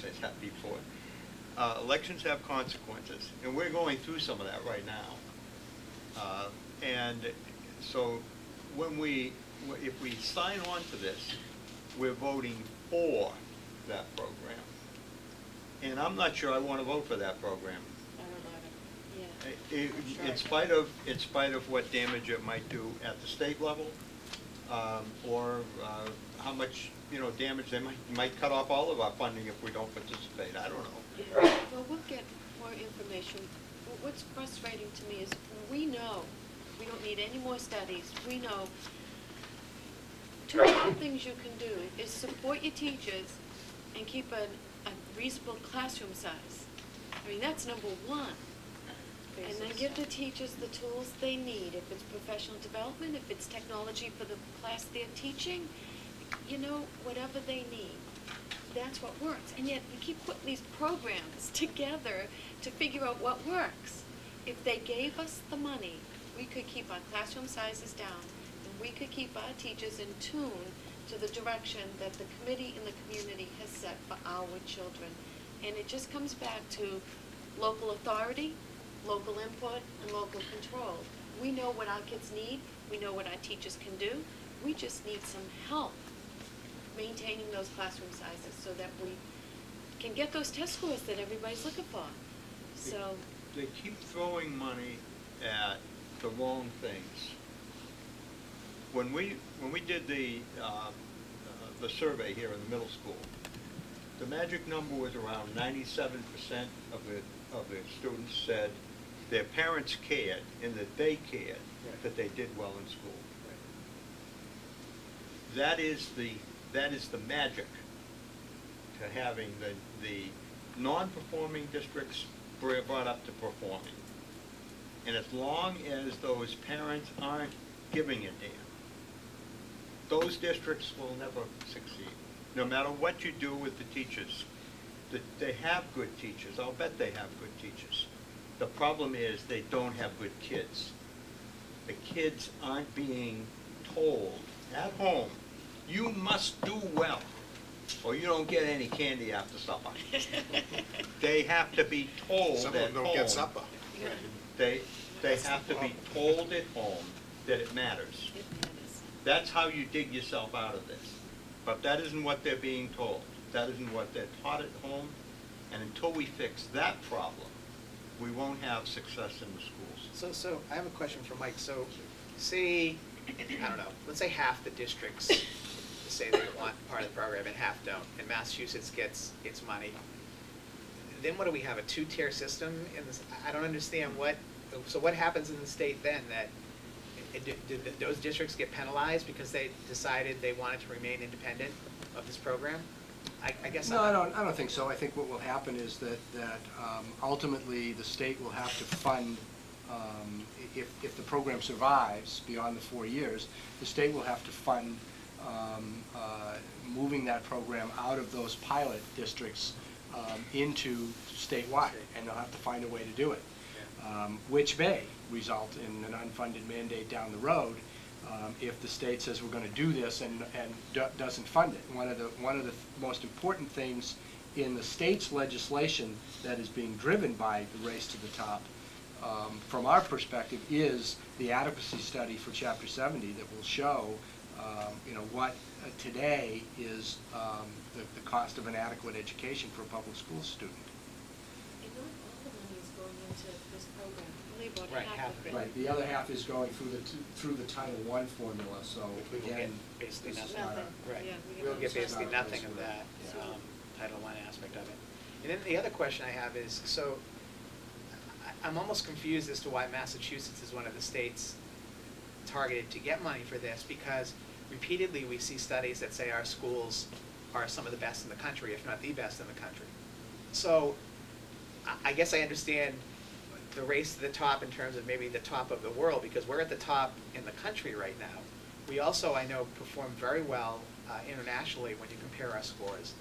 say that before. Elections have consequences, and we're going through some of that right now. And so if we sign on to this, we're voting for that program. And I'm not sure I want to vote for that program. I don't know. Yeah. In spite of what damage it might do at the state level, or how much damage they might cut off all of our funding if we don't participate. I don't know. Well, we'll get more information. What's frustrating to me is we know we don't need any more studies. We know two other things you can do is support your teachers and keep a reasonable classroom size. I mean, that's number one. And then give the teachers the tools they need. If it's professional development, if it's technology for the class they're teaching, whatever they need. That's what works. And yet we keep putting these programs together to figure out what works. If they gave us the money, we could keep our classroom sizes down, and we could keep our teachers in tune to the direction that the committee and the community has set for our children. And it just comes back to local authority, local input, and local control. We know what our kids need. We know what our teachers can do. We just need some help maintaining those classroom sizes so that we can get those test scores that everybody's looking for. So they keep throwing money at the wrong things. When we did the survey here in the middle school, the magic number was around 97% of the students said their parents cared and that they cared that they did well in school. That is the magic to having the non-performing districts brought up to performing. And as long as those parents aren't giving a damn, those districts will never succeed. No matter what you do with the teachers, they have good teachers. I'll bet they have good teachers. The problem is they don't have good kids. The kids aren't being told at home, you must do well, or you don't get any candy after supper. They have to be told Some at of them home. don't get supper. They have to be told at home that it matters. it matters. That's how you dig yourself out of this. But that isn't what they're being told. That isn't what they're taught at home. And until we fix that problem, we won't have success in the schools. So I have a question for Mike. So say, I don't know, let's say half the districts say they want part of the program and half don't, and Massachusetts gets its money. Then what do we have, a two-tier system in this? I don't understand so what happens in the state then? That did those districts get penalized because they decided they wanted to remain independent of this program? I guess no, I don't think so. I think what will happen is that ultimately the state will have to fund, if the program survives beyond the 4 years, the state will have to fund moving that program out of those pilot districts into statewide, and they'll have to find a way to do it, which may result in an unfunded mandate down the road if the state says we're going to do this and doesn't fund it. One of the most important things in the state's legislation that is being driven by the race to the top, from our perspective, is the adequacy study for Chapter 70 that will show what today is the cost of an adequate education for a public school student. And not all the money is going into this program. Only about Right, half of it. Right. The other half is going through the Title I formula. So we will again, get basically this is nothing. not Nothing. Right. Yeah, We'll get nothing. basically nothing of that Title I aspect of it. And then the other question I have is, so I'm almost confused as to why Massachusetts is one of the states targeted to get money for this, because repeatedly we see studies that say our schools are some of the best in the country, if not the best in the country. So I guess I understand the race to the top in terms of maybe the top of the world, because we're at the top in the country right now. We also, I know, perform very well internationally when you compare our scores.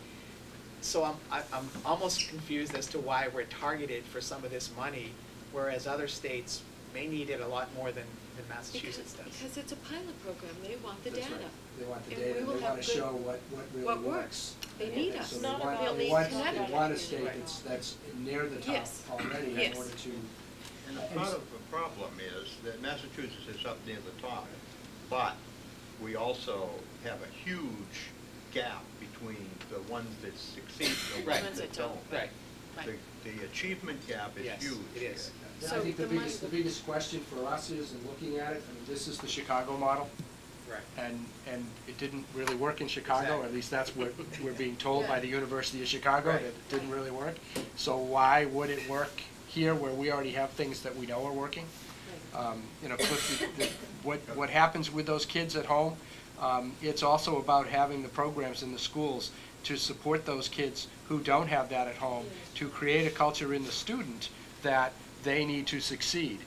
So I'm almost confused as to why we're targeted for some of this money, whereas other states may need it a lot more than than Massachusetts does. Because it's a pilot program, they want the That's data. right. They want the And data, we will they have want to good- show what really what works. works. They need And us. so they Not want, about they the want, Connecticut. they want a state that's near the top Yes. already in Yes. order to. And the part of the problem is that Massachusetts is up near the top, but we also have a huge gap between the ones that succeed and the Right. ones that don't. Right. Right. The achievement gap is Yes, huge. it is. I So think the the money- biggest question for us is, in looking at it, I mean, this is the Chicago model, Right. and it didn't really work in Chicago, or at Exactly. least that's what we're being told by Yeah. the University of Chicago, Right. that it didn't really work. So why would it work here, where we already have things that we know are working? You know, what happens with those kids at home, it's also about having the programs in the schools to support those kids who don't have that at home, to create a culture in the student that they need to succeed,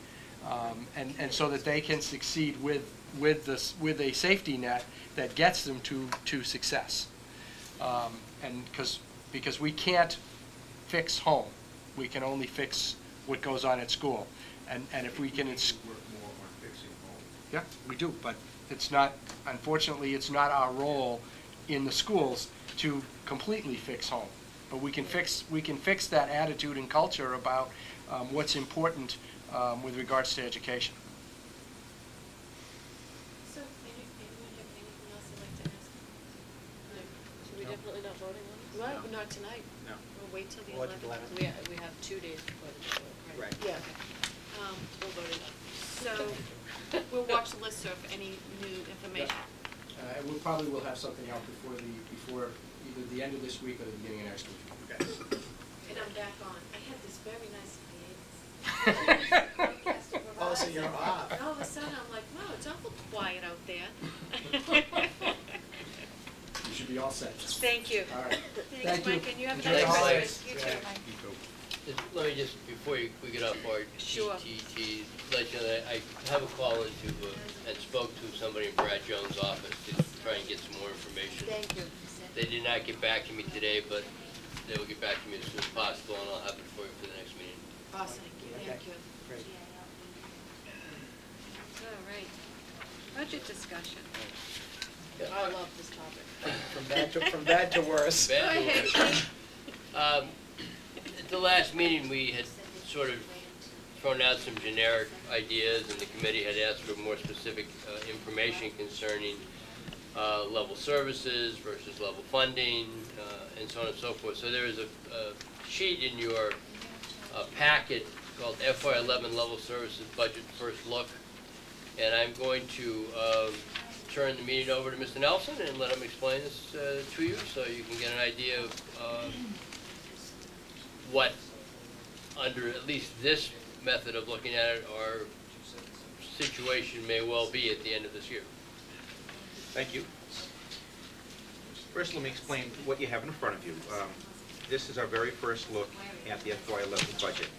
and so that they can succeed with a safety net that gets them to success. And because we can't fix home, we can only fix what goes on at school, and if we can. Work more on fixing home. Yeah, we do, but it's not, unfortunately, it's not our role in the schools to completely fix home. But we can fix that attitude and culture about what's important with regards to education. So, anyone have anything else they'd like to ask? So we're definitely not voting on this? Well, No. not tonight. No. We'll wait till the We'll wait till the 11th. We have 2 days before the vote, right? Right. Yeah. We'll vote it up. So, we'll watch the listserv for any new information. And we probably will have something out before either the end of this week or the beginning of next week. Okay. And I'm back on. I had this very nice hiatus. Oh, so you're off. And all of a sudden, I'm like, wow, it's awful quiet out there. You should be all set. Thank you. All right. Thanks, Thank you. Mike, and you have a Enjoy nice the Christmas. holidays. You too. Let me just, before we get off our Sure. TTT, let you know that I have a call into, and spoke to somebody in Brad Jones' office to try and get some more information. Thank you. They did not get back to me today, but they will get back to me as soon as possible, and I'll have it for you for the next meeting. Awesome. Thank you. Great. All right. Budget discussion. I love this topic. From bad to worse. Go Bad ahead, news. At the last meeting, we had sort of thrown out some generic ideas, and the committee had asked for more specific information concerning level services versus level funding, and so on and so forth. So there is a sheet in your packet called FY11 Level Services Budget First Look, and I'm going to turn the meeting over to Mr. Nelson and let him explain this to you, so you can get an idea of what, under at least this method of looking at it, our situation may well be at the end of this year. Thank you. First, let me explain what you have in front of you. This is our very first look at the FY11 budget.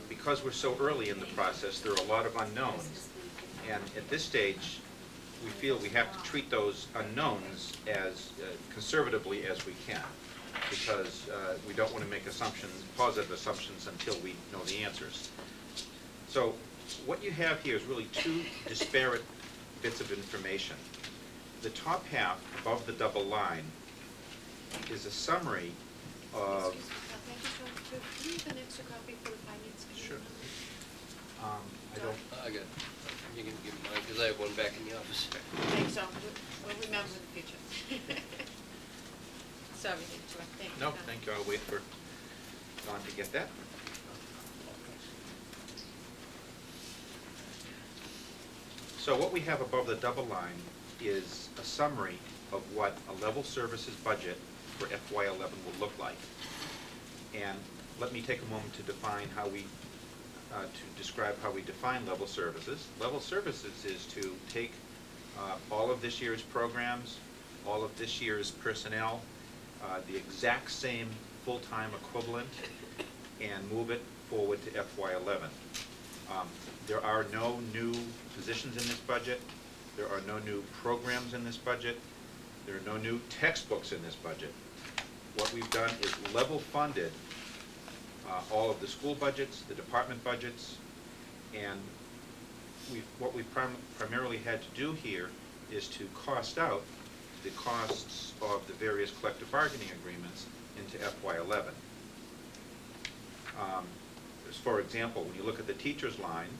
Because we're so early in the process, there are a lot of unknowns. And at this stage, we feel we have to treat those unknowns as conservatively as we can, because we don't want to make assumptions, positive assumptions, until we know the answers. So what you have here is really two disparate bits of information. The top half, above the double line, is a summary of... Excuse me. Thank you, Sean. Do you have an extra copy for the finance committee? Sure. I don't... I got it. You can give mine, because I have one back in the office. Thanks, so we'll remember in the future. Sorry to interrupt. Thank you. No, Don. thank you. I'll wait for Don to get that. So what we have above the double line is a summary of what a level services budget for FY11 will look like. And let me take a moment to define how we, to describe how we define level services. Level services is to take all of this year's programs, all of this year's personnel, the exact same full-time equivalent, and move it forward to FY11. There are no new positions in this budget. There are no new programs in this budget. There are no new textbooks in this budget. What we've done is level funded all of the school budgets, the department budgets, and what we've primarily had to do here is to cost out the costs of the various collective bargaining agreements into FY11. For example, when you look at the teachers line,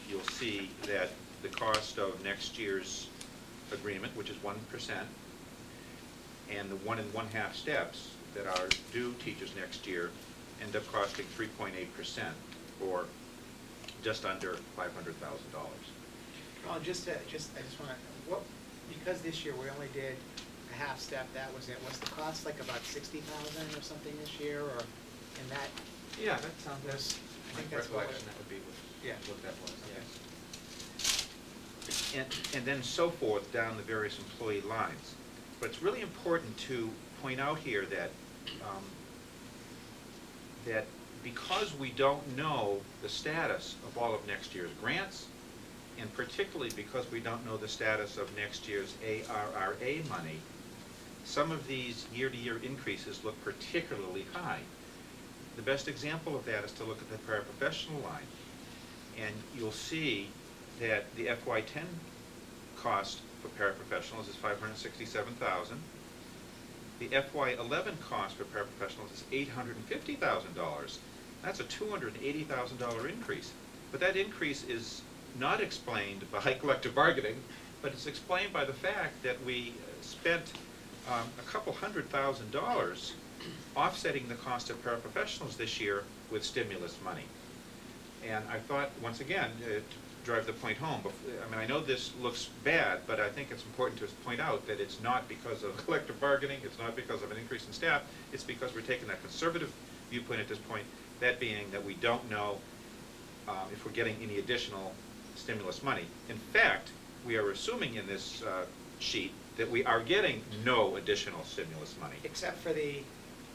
you'll see that the cost of next year's agreement, which is 1%, and the 1 1/2 steps that are due teachers next year end up costing 3.8%, or just under $500,000. Well, I just want to, because this year we only did a half step, that was it. Was the cost like about 60,000 or something this year, or in that? Yeah, that sounds, that's, I think my that's what recollection, that would be yeah. what that was, yes. And then so forth down the various employee lines. But it's really important to point out here that that because we don't know the status of all of next year's grants, and particularly because we don't know the status of next year's ARRA money, some of these year-to-year increases look particularly high. The best example of that is to look at the paraprofessional line, and you'll see that the FY10 cost for paraprofessionals is $567,000. The FY11 cost for paraprofessionals is $850,000. That's a $280,000 increase. But that increase is not explained by collective bargaining, but it's explained by the fact that we spent a couple $100,000 offsetting the cost of paraprofessionals this year with stimulus money. And I thought, once again, to drive the point home, I mean, I know this looks bad, but I think it's important to point out that it's not because of collective bargaining, it's not because of an increase in staff, it's because we're taking that conservative viewpoint at this point, that being that we don't know if we're getting any additional stimulus money. In fact, we are assuming in this sheet that we are getting no additional stimulus money. Except for the...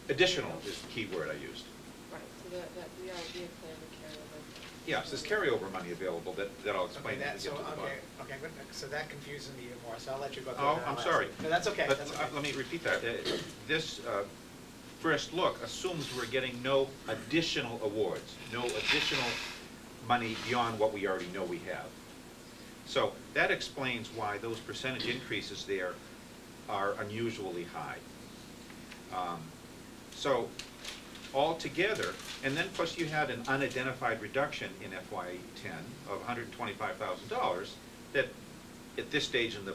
Additional is the key word I used. Right, so that we are plan to carry over. Yes, there's carryover money available that I'll explain Okay, when we get to the bottom. okay, good. So that confuses me even more, so I'll let you go through Oh, that. I'm sorry. No, that's okay, But that's okay. let me repeat that. This first look assumes we're getting no additional awards, no additional money beyond what we already know we have. So that explains why those percentage increases there are unusually high. So altogether, and then plus you had an unidentified reduction in FY10 of $125,000 that at this stage in the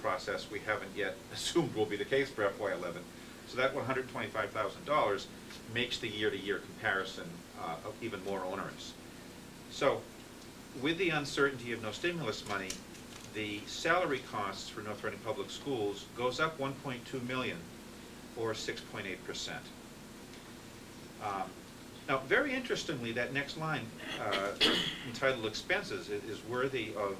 process we haven't yet assumed will be the case for FY11. So that $125,000 makes the year-to-year comparison even more onerous. So with the uncertainty of no stimulus money, the salary costs for North Reading Public Schools goes up $1.2 million, or 6.8%. Now, very interestingly, that next line, entitled Expenses, is worthy of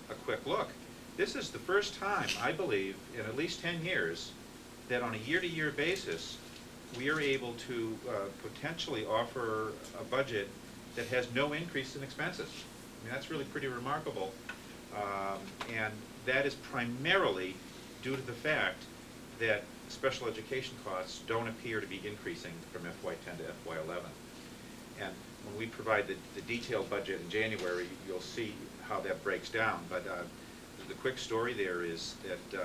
a quick look. This is the first time, I believe, in at least 10 years, that on a year-to-year basis, we are able to potentially offer a budget that has no increase in expenses. I mean, that's really pretty remarkable. And that is primarily due to the fact that special education costs don't appear to be increasing from FY10 to FY11. And when we provide the detailed budget in January, you'll see how that breaks down. But the quick story there is that,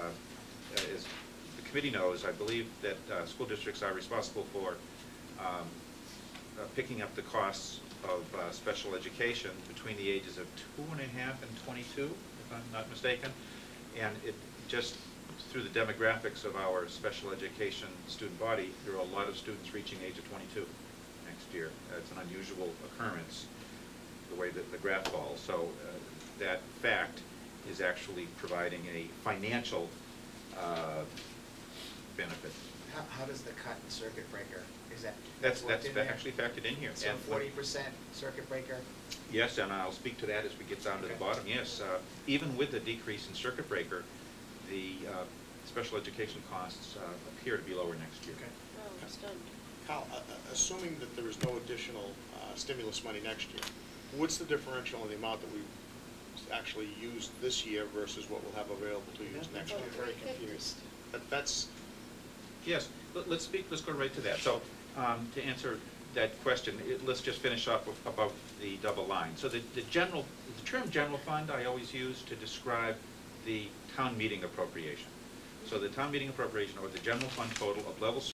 as the committee knows, I believe that school districts are responsible for picking up the costs of special education between the ages of 2.5 and 22, if I'm not mistaken. And it just, through the demographics of our special education student body, there are a lot of students reaching age of 22 next year. It's an unusual occurrence, the way that the graph falls. So that fact is actually providing a financial benefit. How does the cut in circuit breaker, is that? That's worked in there? actually factored in here. So And 40% circuit breaker? yes, and I'll speak to that as we get down to the bottom. Yes, even with the decrease in circuit breaker, the special education costs appear to be lower next year. Okay. Oh, I'm stunned. Kyle, assuming that there is no additional stimulus money next year, what's the differential in the amount that we actually used this year versus what we'll have available to use next year? I'm very confused. That's Yes, let's go right to that. So to answer that question, let's just finish up above the double line. So the term general fund I always use to describe the town meeting appropriation. So the town meeting appropriation or the general fund total of level